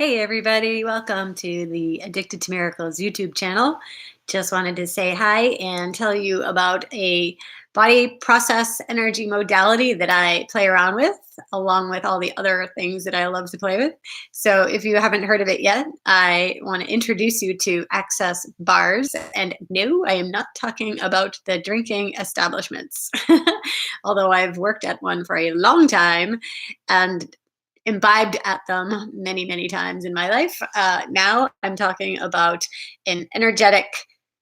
Hey everybody, welcome to the Addicted to Miracles YouTube channel. Just wanted to say hi and tell you about a body process energy modality that I play around with, along with all the other things that I love to play with. So if you haven't heard of it yet, I want to introduce you to Access Bars. And no, I am not talking about the drinking establishments, although I've worked at one for a long time and imbibed at them many, many times in my life. Now I'm talking about an energetic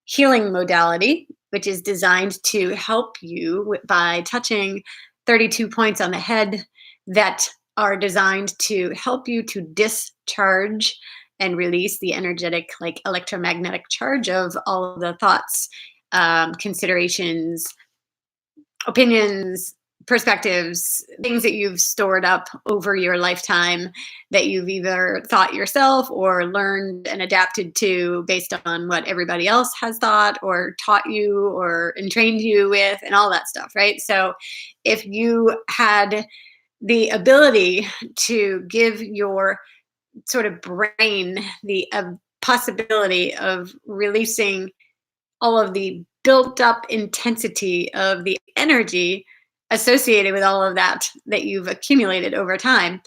healing modality, which is designed to help you by touching 32 points on the head that are designed to help you to discharge and release the energetic, like electromagnetic charge of all of the thoughts, considerations, opinions, perspectives, things that you've stored up over your lifetime that you've either thought yourself or learned and adapted to based on what everybody else has thought or taught you or entrained you with and all that stuff, right? So if you had the ability to give your sort of brain the possibility of releasing all of the built up intensity of the energy associated with all of that you've accumulated over time.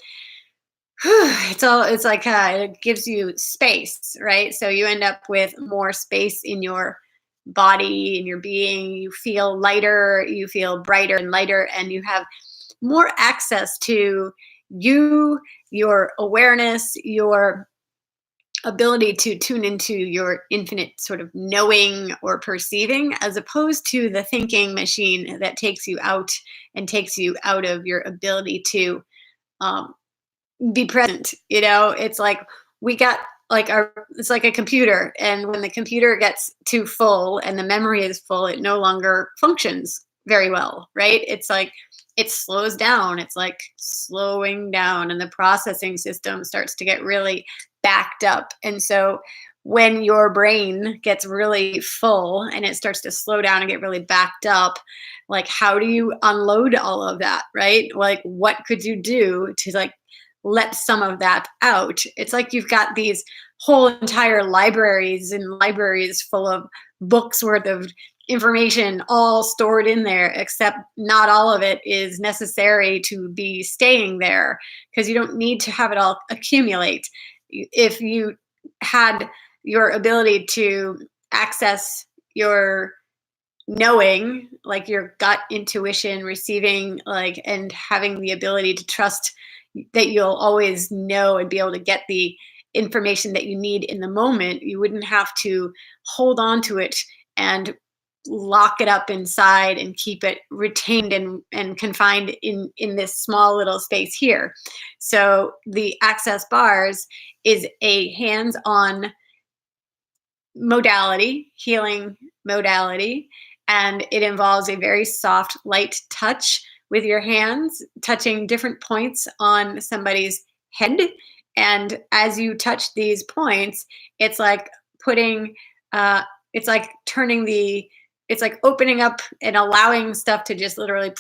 It gives you space, right? So you end up with more space in your body, in your being. You feel lighter, you feel brighter and lighter, and you have more access to you, your awareness, your ability to tune into your infinite sort of knowing or perceiving, as opposed to the thinking machine that takes you out and takes you out of your ability to um, be present. It's like we got it's like a computer, and when the computer gets too full and the memory is full, it no longer functions very well, right? It's like it slows down. It's like slowing down, and the processing system starts to get really backed up. And so when your brain gets really full and it starts to slow down and get really backed up, like how do you unload all of that, right? Like what could you do to like let some of that out? It's like you've got these whole entire libraries and libraries full of books worth of information all stored in there, except not all of it is necessary to be staying there because you don't need to have it all accumulate. If you had your ability to access your knowing, like your gut intuition, receiving, like, and having the ability to trust that you'll always know and be able to get the information that you need in the moment, you wouldn't have to hold on to it and lock it up inside and keep it retained and confined in this small little space here. So the Access Bars is a hands-on modality, healing modality, and it involves a very soft, light touch with your hands, touching different points on somebody's head. And as you touch these points, it's like putting, it's like turning it's like opening up and allowing stuff to just literally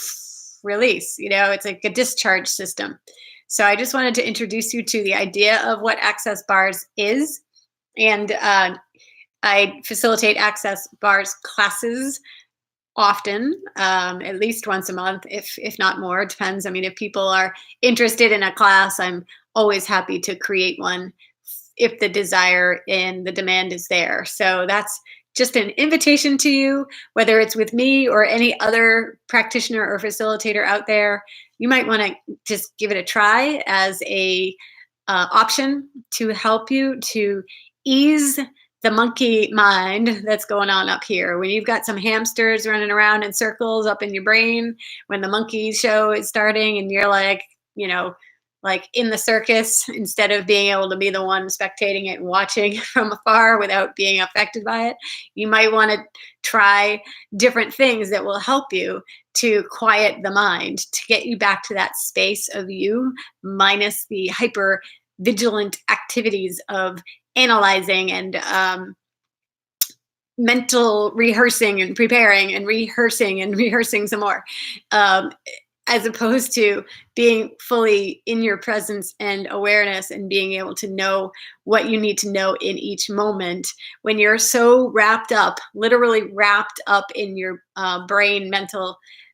release. It's like a discharge system. So I just wanted to introduce you to the idea of what Access Bars is. And I facilitate Access Bars classes often, at least once a month, if not more. It depends. I mean, if people are interested in a class, I'm always happy to create one if the desire and the demand is there. So that's just an invitation to you, whether it's with me or any other practitioner or facilitator out there. You might want to just give it a try as a option to help you to ease the monkey mind that's going on up here. When you've got some hamsters running around in circles up in your brain, when the monkey show is starting and you're like, like in the circus, instead of being able to be the one spectating it and watching from afar without being affected by it, you might want to try different things that will help you to quiet the mind, to get you back to that space of you, minus the hyper vigilant activities of analyzing and mental rehearsing and preparing and rehearsing some more. as opposed to being fully in your presence and awareness and being able to know what you need to know in each moment. When you're so wrapped up, literally wrapped up in your brain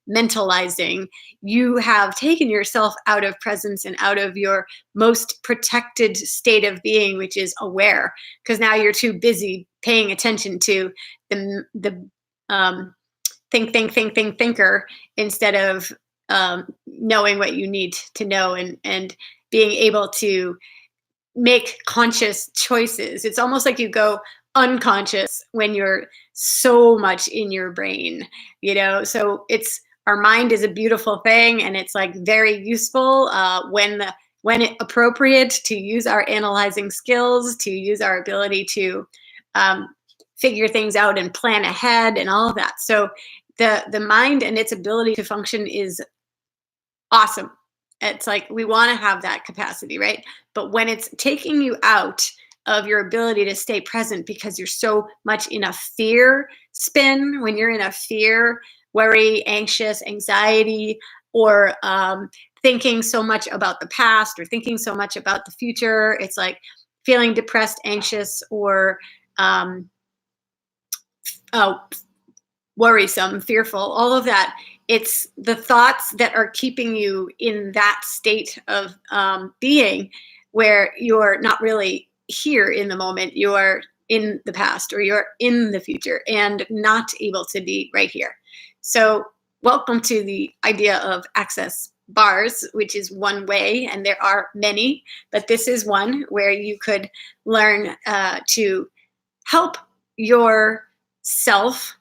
mentalizing, you have taken yourself out of presence and out of your most protected state of being, which is aware, because now you're too busy paying attention to the thinker, instead of knowing what you need to know, and being able to make conscious choices. It's almost like you go unconscious when you're so much in your brain, So it's our mind is a beautiful thing, and it's like very useful when it appropriate to use our analyzing skills, to use our ability to um, figure things out and plan ahead and all of that. So the mind and its ability to function is awesome. It's like we want to have that capacity, right? But when it's taking you out of your ability to stay present because you're so much in a fear spin, when you're in a fear, worry, anxious, anxiety, or thinking so much about the past or thinking so much about the future, it's like feeling depressed, anxious, or um, uh, worrisome, fearful, all of that. It's the thoughts that are keeping you in that state of being where you're not really here in the moment. You're in the past or you're in the future and not able to be right here. So, welcome to the idea of access bars, which is one way, and there are many, but this is one where you could learn to help yourself.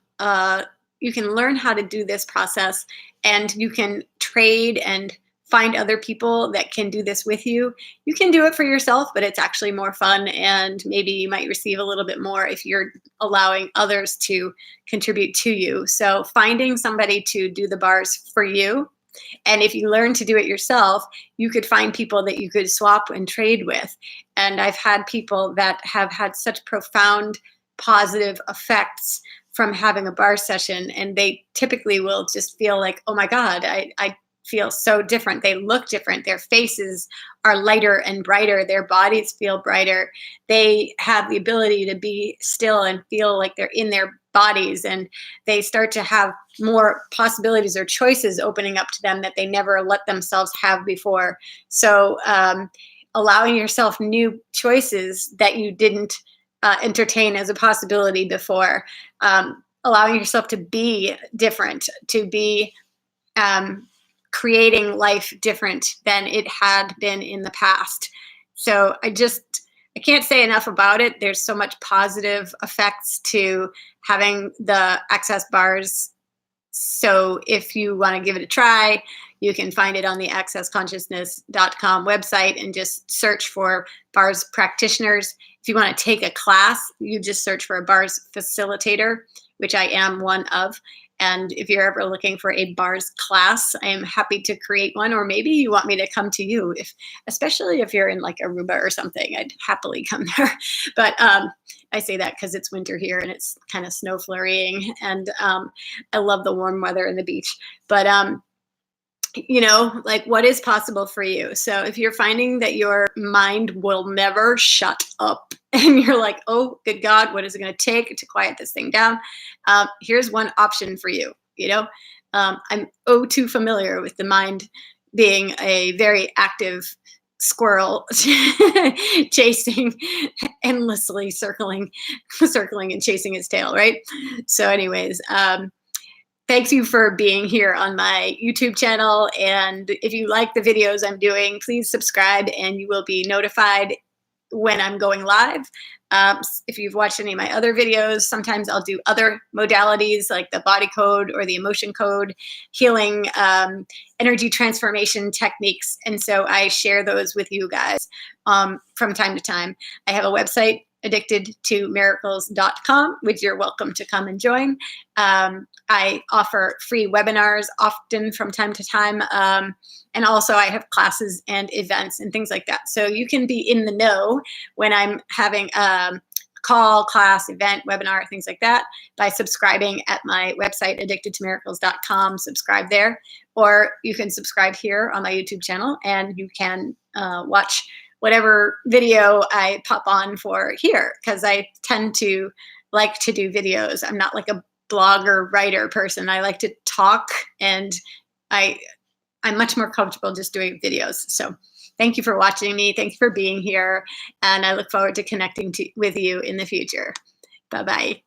You can learn how to do this process, and you can trade and find other people that can do this with you. You can do it for yourself, but it's actually more fun, and maybe you might receive a little bit more if you're allowing others to contribute to you. So finding somebody to do the bars for you, and if you learn to do it yourself, you could find people that you could swap and trade with. And I've had people that have had such profound positive effects from having a bar session, and they typically will just feel like, oh my God, I feel so different. They look different. Their faces are lighter and brighter. Their bodies feel brighter. They have the ability to be still and feel like they're in their bodies, and they start to have more possibilities or choices opening up to them that they never let themselves have before. So allowing yourself new choices that you didn't entertain as a possibility before, allowing yourself to be different, to be creating life different than it had been in the past. So I can't say enough about it. There's so much positive effects to having the access bars. So if you want to give it a try, you can find it on the accessconsciousness.com website and just search for bars practitioners. If you want to take a class, you just search for a bars facilitator, which I am one of. And if you're ever looking for a bars class, I am happy to create one. Or maybe you want me to come to you, especially if you're in like Aruba or something, I'd happily come there. But I say that because it's winter here and it's kind of snow flurrying, and I love the warm weather and the beach. But like what is possible for you. So if you're finding that your mind will never shut up and you're like, oh, good God, what is it going to take to quiet this thing down? Here's one option for you. I'm too familiar with the mind being a very active squirrel chasing endlessly, circling and chasing its tail, right? So anyways, thank you for being here on my YouTube channel. And if you like the videos I'm doing, please subscribe and you will be notified when I'm going live. If you've watched any of my other videos, sometimes I'll do other modalities like the body code or the emotion code, healing, energy transformation techniques. And so I share those with you guys from time to time. I have a website, addictedtomiracles.com, which you're welcome to come and join. I offer free webinars often from time to time. And also I have classes and events and things like that. So you can be in the know when I'm having a call, class, event, webinar, things like that by subscribing at my website, addictedtomiracles.com. Subscribe there. Or you can subscribe here on my YouTube channel, and you can watch whatever video I pop on for here, because I tend to like to do videos. I'm not like a blogger writer person. I like to talk, and I'm much more comfortable just doing videos. So thank you for watching me. Thank you for being here. And I look forward to connecting with you in the future. Bye-bye.